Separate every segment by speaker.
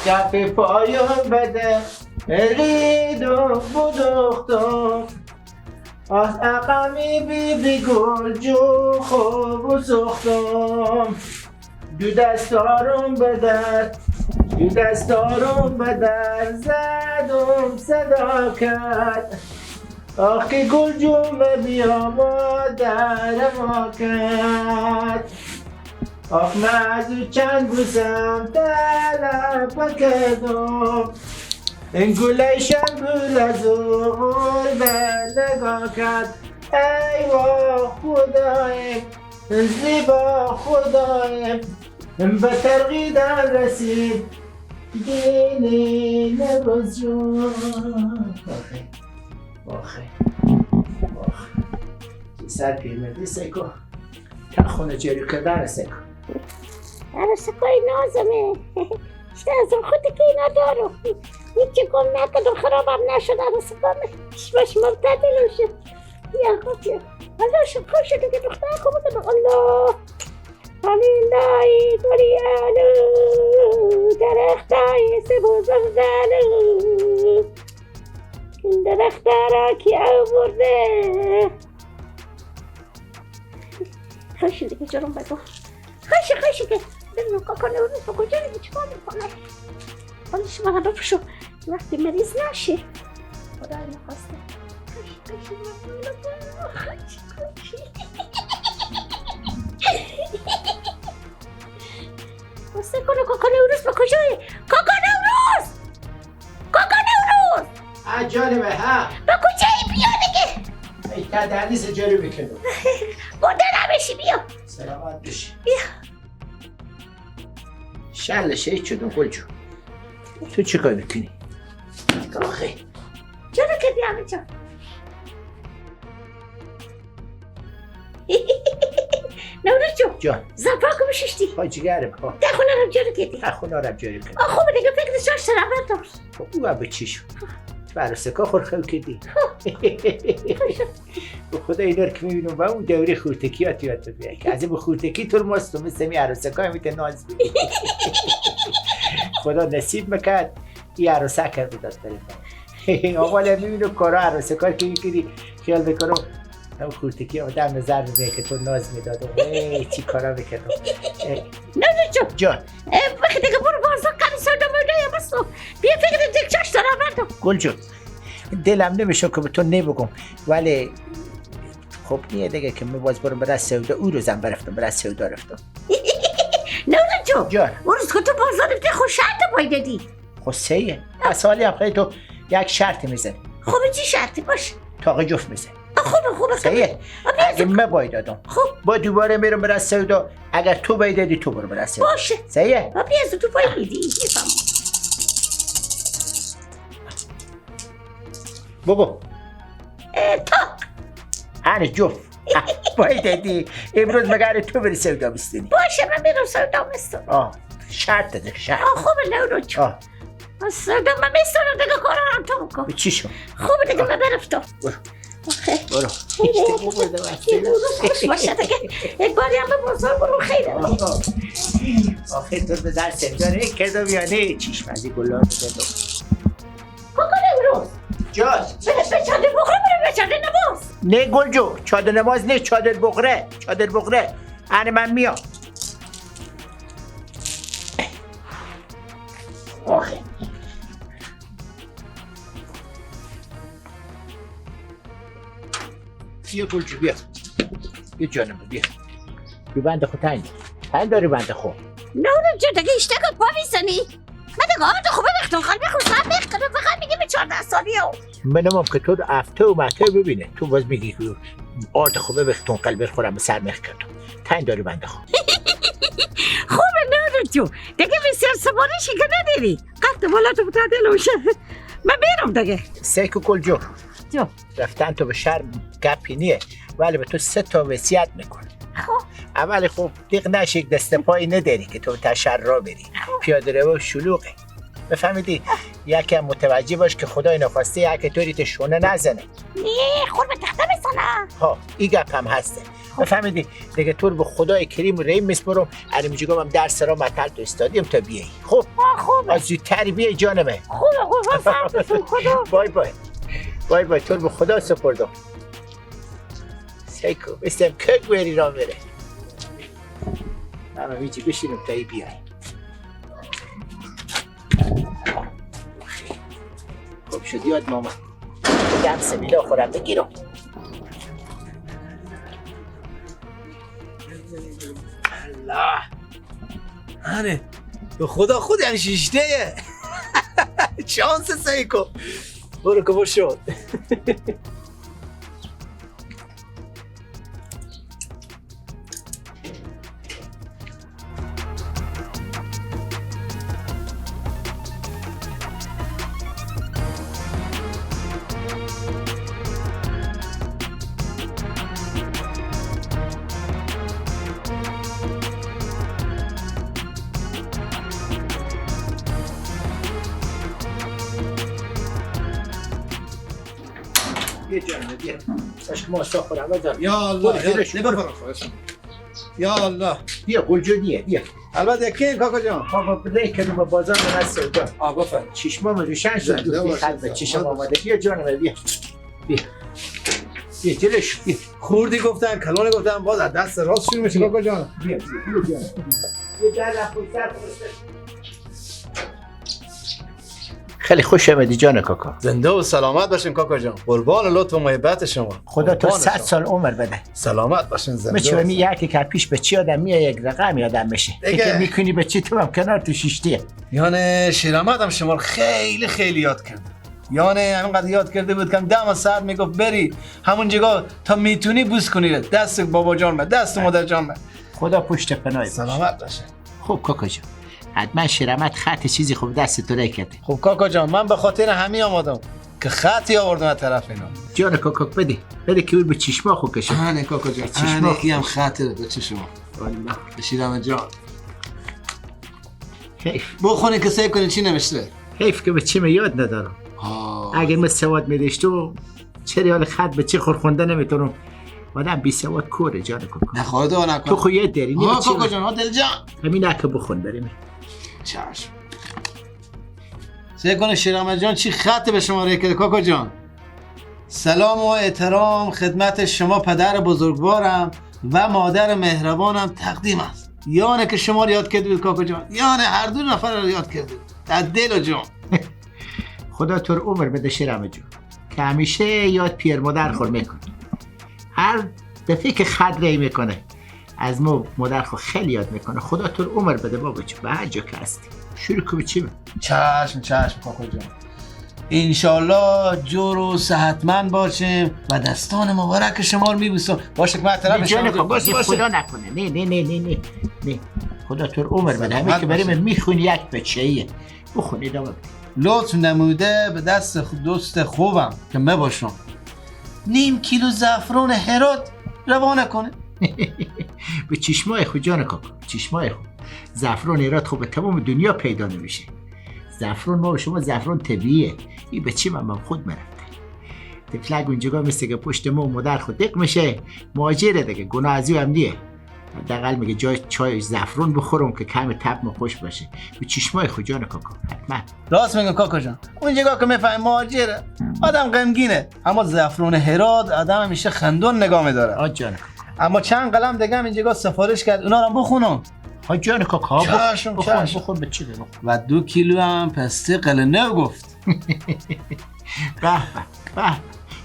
Speaker 1: کف پایم بده ریدم بدختم از اقامی بی گل جو خوب و سختم دو دستارم بدر زدم صداقت آخ که گل جمعه بیا مادر ما کرد آخ من از او چند بوسم طلب کردم این گلشم گل از او غربت نگاه کرد ای وا خدایم زیبا خدایم به ترقیدن رسید دینی نباز جون آخه سر پیرمردی سکو تا خونه جری کردن سکو
Speaker 2: سکوی نازمه اشتازم خودی که ندارم هیچی گم نکدم خرابم نشد سکومه شمش مبتدل شد یا خب یا الله شب خوش شده که دختر کمه الله Halilai Dorialu درختای سبز زردالو این درخت را کی آورده خوشی دیگه جرم بگو خوشی که ببینم کاکانه رو با کجا دیگه چیکار میکنه حالا شما هم بپوشو وقتی مریض نشه خدا نخواسته خوشی واسه کنه کاکانه اوروز با کجایی؟ کاکانه اوروز
Speaker 1: جالبه ها
Speaker 2: با کجایی بیا دیگه
Speaker 1: ای تا دردیس جلو بکنم
Speaker 2: گنده نبشی بیا
Speaker 1: سلامت بشی
Speaker 2: بیا
Speaker 1: شل شهید شدم گلجو تو چی کار میکنی؟ آخه
Speaker 2: چرا که بیامه جا نورد جو
Speaker 1: جان
Speaker 2: زنفاکو بششتی
Speaker 1: حاجیگرم ها
Speaker 2: ده خونه رو جارو کردی
Speaker 1: خونه رو جاری کنم
Speaker 2: خوبه دیگه فکر شاش سرابر داشت
Speaker 1: او هم به چی شد؟ برای سکا خورخو کردی به خدا اینا رو که میبینم با اون دوری خورتکیات یاد بگیره که از این خورتکی تو ماست و مثل می عروسکا میته ناز بگیری خدا نصیب میکرد این عروسک رو داد بریم آقا میبینم کارا عروسکا که میکنی خیال بکنم هم خورتکی آدم نظر میده که تو ناز میداد چی کارا میکردم
Speaker 2: نورد
Speaker 1: جان
Speaker 2: بخی دیگه برو بازار کمی سودا مردای بستو بیا فکر دیگه چاش سرابر داشت
Speaker 1: گل جون دلم نمیشه که به تو نبگم ولی خب نیه دیگه که من باز برم برای سودا او روزم برفتم برای سودا رفتم
Speaker 2: نورد جو
Speaker 1: جان
Speaker 2: اون روز که تو بازار رفتی خوش شرط باید دادی
Speaker 1: خب سیه از حالی هم خیلی تو یک شرط میزنی
Speaker 2: خوبه چی شرطی باش
Speaker 1: تاقه جفت میزنی
Speaker 2: خوبه
Speaker 1: سیه اگه من باید دادم
Speaker 2: خب
Speaker 1: با دوباره میرم برای سودا اگر تو باید دادی تو برو برای سودا
Speaker 2: باشه
Speaker 1: سیه
Speaker 2: بیازو تو باید میدی
Speaker 1: بگو
Speaker 2: تا
Speaker 1: هنه جفت باید دادی امروز مگر تو بری سودا بستنی
Speaker 2: باشه من میرم سودا مستم
Speaker 1: شرط داده شرط
Speaker 2: خوبه نورد جو سودا من میستونم دیگه کارم تو بکن
Speaker 1: به چی شد؟
Speaker 2: خوبه دیگه من برفتم
Speaker 1: برو
Speaker 2: آخه
Speaker 1: برو هیچ دیگه برده
Speaker 2: یه روز خوش باشه دیگه یک باری هم به بازار برو خیره
Speaker 1: آخه تو به در سفره کردم یا نه چشمزی گلار بدم
Speaker 2: کاکانه امروز
Speaker 1: جان
Speaker 2: به چادر بخوره برو به چادر نماز
Speaker 1: نه گلجو چادر نماز نه چادر بغره هنه من میام آخه بیا گلجو بیا جانم بیا بنده خود تنگ داری بنده خود
Speaker 2: نورد جو دیگه اشتاق پا میزنی من دیگه آمد خوبه بختم قلبی خوزم بختم فقط میگه به 14 سالی ها
Speaker 1: منم که تو افته و مته ببینه تو باز میگی که آرد خوبه بختون قلبی خورم به سر مخ کردم تنگ داری بنده خود
Speaker 2: خوبه نورد جو دیگه بسیار سبارشی که نداری قد بالا تو بتادل میشه من بیرم دیگه
Speaker 1: سیکو گلجو
Speaker 2: جو
Speaker 1: رفتن تو به شهر گپی نیه ولی به تو 3 تا وصیت میکنه
Speaker 2: خب
Speaker 1: اولی خب دیق نشی دست پایی نداری که تو تا شهر را بری پیاده رو شلوغه بفهمیدی یکم متوجه باش که خدای نخواسته یک طوری تو شونه نزنه
Speaker 2: نه خور به تخته بزنه
Speaker 1: ها این گپ هم هسته فهمیدی دیگه تو رو به خدای کریم و رحیم میسپرم. اینجا هم درس را مطل تو استادیوم تا بیایی. خب
Speaker 2: خوبه
Speaker 1: از زودتری بیای جانمه.
Speaker 2: خوبه فرقتون خدا.
Speaker 1: بای بای بای بای. تو رو به خدا سپردم. سیکو مثل که گویری را بره. من همیچی بشینم تا ای بیای. خوب شد یاد ماما دم سمیلا خورم بگیرم.
Speaker 3: الله هنه به خدا خود یعنی شیشته شانس سیکو برو که شد.
Speaker 1: بیا جانمه بیا. ساش که ما سا خورم بزن.
Speaker 3: یا الله یا الله
Speaker 1: بیا گلجونیه بیا.
Speaker 3: البته یکی کاکا جان
Speaker 1: بابا بله که رو بازار من از سودا.
Speaker 3: بفرم
Speaker 1: چشمام روشن شد.
Speaker 3: زنده
Speaker 1: دوستی
Speaker 3: باشه.
Speaker 1: خلبه چشم آماده. بیا جانمه بیا. بیا جلش بیا.
Speaker 3: خوردی گفتن کلون گفتن باز از دست راست شروع میشه کاکا جان.
Speaker 1: بیا جانمه. بیا جانمه پویتر خیلی خوش آمدی جان کاکا.
Speaker 3: زنده و سلامت باشین کاکا جان. قربان لطف و محبت شما.
Speaker 1: خدا تو
Speaker 3: قربان
Speaker 1: 100
Speaker 3: شما.
Speaker 1: سال عمر بده.
Speaker 3: سلامت باشین زنده.
Speaker 1: میشه میگه که پیش به چی آدم میاد یک رقم یادم میشه.
Speaker 3: دیگه.
Speaker 1: که میکنی به چی تو هم کنار تو شیشتیه.
Speaker 3: یعنی شیرامت هم شما رو خیلی خیلی یاد کرد. یعنی همینقدر یاد کرده بود که دم ساعت میگفت بری همون جگاه تا میتونی بوس کنی دست بابا جان به دست مادر جان به.
Speaker 1: خدا پشت پناه باشه.
Speaker 3: سلامت باشه.
Speaker 1: خب کاکا جان حتما شیرامت خط چیزی خوب دست تو کرده.
Speaker 3: خب کاکا جان من به خاطر همین آمدم که خطی آوردم از طرف اینا.
Speaker 1: جان کاکا بده که اون به چشما خو کشه.
Speaker 3: آنه کاکا جان
Speaker 1: چشما
Speaker 3: چشما هم خاطره به چشما.
Speaker 1: والله
Speaker 3: بشیرم جان
Speaker 1: حیف
Speaker 3: بخونی که سعی کنی چی نوشته.
Speaker 1: حیف که به چی یاد ندارم. اگه من سواد میداشتم چرا حال خط به چی خورخونده نمیتونم. آدم بی سواد کوره جان کاکا.
Speaker 3: نخواهد و نکن
Speaker 1: تو خو یه داری
Speaker 3: ها کاکا جان ها دل جان
Speaker 1: همین که بخون بریم.
Speaker 3: چشم سعی کنه شیرم جان چی خط به شما کرده کاکا جان. سلام و احترام خدمت شما پدر بزرگوارم و مادر مهربانم تقدیم است. یعنی که شما رو یاد کردید کاکا جان. یعنی هر دو نفر رو یاد کردید از دل و جان.
Speaker 1: خدا تو رو عمر بده شیرم جون که همیشه یاد پیر مادر خور میکن. هر دفعه که خط ری میکنه از مادر خور خیلی یاد میکنه. خدا تو رو عمر بده بابا جون به هر جا که هستی. شروع کنی چی من؟
Speaker 3: چشم کاکا جان. انشالله جور و صحتمند باشیم و دستان مبارک شما رو میبوسم. باشه که من طرف
Speaker 1: جان
Speaker 3: شما
Speaker 1: باشه خدا نکنه. نه خدا تو رو عمر بده. همه که بریم میخونی یک بچه‌ایه. بخونی ادامه بده.
Speaker 3: لطف نموده به دست دوست خوبم که باشم 0.5 کیلو زعفران هرات روانه کنه.
Speaker 1: به چشمای خود جان کاکا چشمای خود. زعفران ایراد خوب به تمام دنیا پیدا نمیشه. زعفران ما و شما زعفران طبیعیه. این به چی من خود مرفته. تفلک اونجا مثل که پشت ما و مادر خود دق میشه مهاجره دیگه. گناه ازی هم نیه. حداقل میگه جای چای زعفران بخورم که کم تب ما خوش باشه. به چشمای خود جان کاکا حتما.
Speaker 3: راست میگم کاکا جان. اون جگاه که میفهمی مهاجره آدم غمگینه اما زعفران هرات آدم همیشه خندون نگاه میداره.
Speaker 1: آ جان کاکا.
Speaker 3: اما چند قلم دیگه هم این جگاه سفارش کرد اونا رو بخونم.
Speaker 1: ها جان کاکا
Speaker 3: چشم
Speaker 1: بخون به چی بخون.
Speaker 3: و 2 کیلو هم پسته قلنه گفت.
Speaker 1: به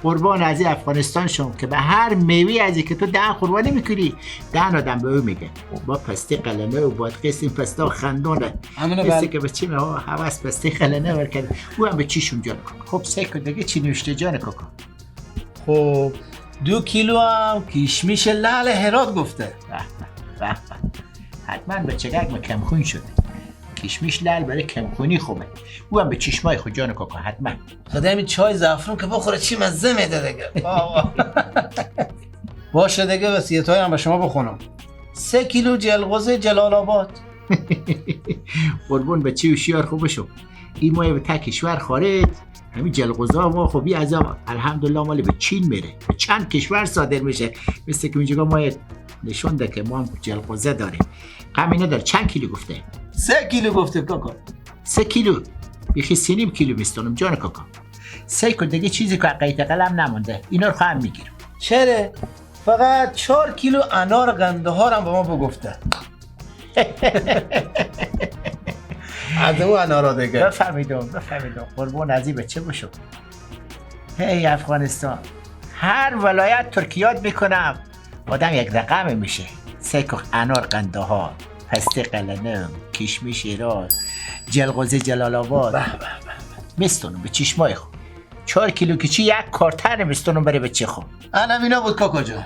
Speaker 1: قربان از افغانستان شم که به هر میوه ازی که تو دهن قربانی میکنی دهن آدم به او میگه با پسته قلنه و بادقیس این پسته خندونه مثل که به چی ها حواس پسته قلنه ورکرد او هم به چیشون جان کاکا. خب سیکو دیگه چی نوشته جان کاکا.
Speaker 3: خب 2 کیلو هم کشمیش لعل هرات گفته.
Speaker 1: به حتما به چگرگ کمخون شده. کشمیش لعل برای کمخونی خوبه. او هم به چشمای خود جان کاکا حتما.
Speaker 3: خدا همین چای زعفرون که بخوره چی مزه میده دیگه. باشه دیگه وصیت‌های هم به شما بخونم. 3 کیلو جلغوزه جلال آباد.
Speaker 1: قربون به چی و شیار خوب شو. این مایه به تا کشور خارج همین جلغوزا ما خوبی از الحمدلله مال به چین میره، به چند کشور صادر میشه. مثل که اونجا ما نشون ده که ما هم جلغوزه داریم. غمی نداره. چند کیلو گفته؟
Speaker 3: 3 کیلو گفته کاکا.
Speaker 1: 3 کیلو. بیخی 3.5 کیلو میستونم جان کاکا. 3 کیلو دیگه چیزی که قیت قلم نمونده. اینا رو خواهم میگیرم.
Speaker 3: چره؟ فقط 4 کیلو انار قندهار هم به ما بگفته. از اون انارا دیگه.
Speaker 1: بفهمیدم قربون عزیز چه بشو. هی افغانستان هر ولایت ترکیات میکنم آدم یک رقم میشه. 3 کیلو انار قندهار، پسته قلنم، کشمش ایران، جلغوزه جلال آباد. میستونم به چشمای خود. 4 کیلو که چی یک کارتر میستونم بره به چی خود.
Speaker 3: الان اینا بود کاکا جان.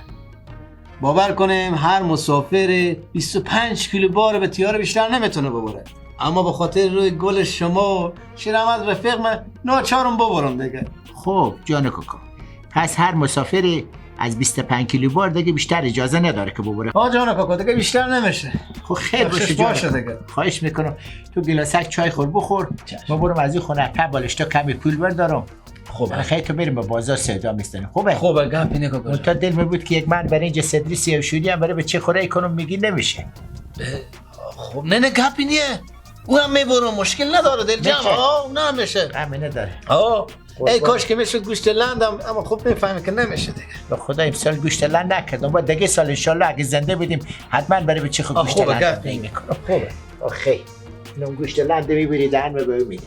Speaker 3: باور کنیم هر مسافر 25 کیلو بار به تیاره بیشتر نمیتونه ببره، اما به خاطر روی گل شما شیراز رفیق من ناچارم ببرم دیگه.
Speaker 1: خب جان کاکا، پس هر مسافری از 25 کیلو بار دیگه بیشتر اجازه نداره که ببره.
Speaker 3: جان کاکا دیگه بیشتر نمیشه.
Speaker 1: خب خیر باشه جان.
Speaker 3: دیگه.
Speaker 1: خواهش میکنم تو گلاسک چای خور بخور. ما برم از این خونه تا بالشتا کمی پول بردارم. خب خیلی تو بریم به بازار سودا میستنیم. خوبه
Speaker 3: گپ اینه کاکا.
Speaker 1: تا دل می بود که یک من برای اینجا صدری سیاوشوری هم برای به چه خوره کنم میگی نمیشه.
Speaker 3: خب نه گپ اینه. اون هم میبرم مشکل نداره دل جمع. اون هم میشه.
Speaker 1: همینه داره.
Speaker 3: ای کاش که میشد گوشت لندم، اما خوب میفهمی که نمیشه دیگه.
Speaker 1: به خدا امسال گوشت لند نکردم. با دیگه سال ان شاء الله اگه زنده بودیم حتما برای به چه گوشت لند میکنم. خوبه. خیلی. اون گوشت لند میبری دهن به میده.